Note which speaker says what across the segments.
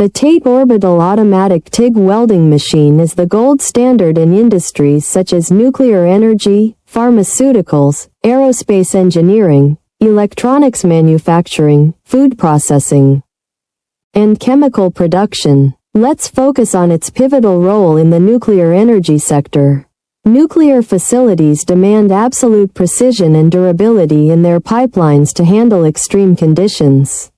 Speaker 1: The TATE Orbital Automatic TIG Welding Machine is the gold standard in industries such as nuclear energy, pharmaceuticals, aerospace engineering, electronics manufacturing, food processing, and chemical production. Let's focus on its pivotal role in the nuclear energy sector. Nuclear facilities demand absolute precision and durability in their pipelines to handle extreme conditions.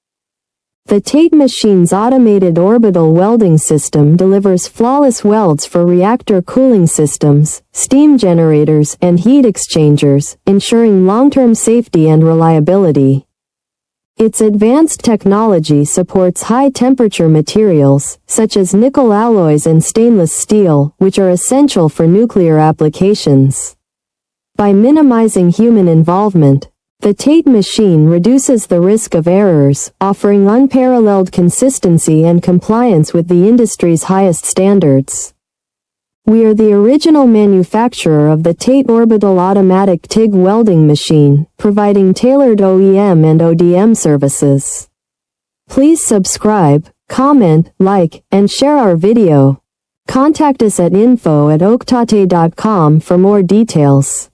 Speaker 1: The TATE machine's automated orbital welding system delivers flawless welds for reactor cooling systems, steam generators, and heat exchangers, ensuring long-term safety and reliability. Its advanced technology supports high-temperature materials, such as nickel alloys and stainless steel, which are essential for nuclear applications. By minimizing human involvement, the TATE machine reduces the risk of errors, offering unparalleled consistency and compliance with the industry's highest standards. We are the original manufacturer of the TATE Orbital Automatic TIG Welding Machine, providing tailored OEM and ODM services. Please subscribe, comment, like, and share our video. Contact us at info@oaktate.com for more details.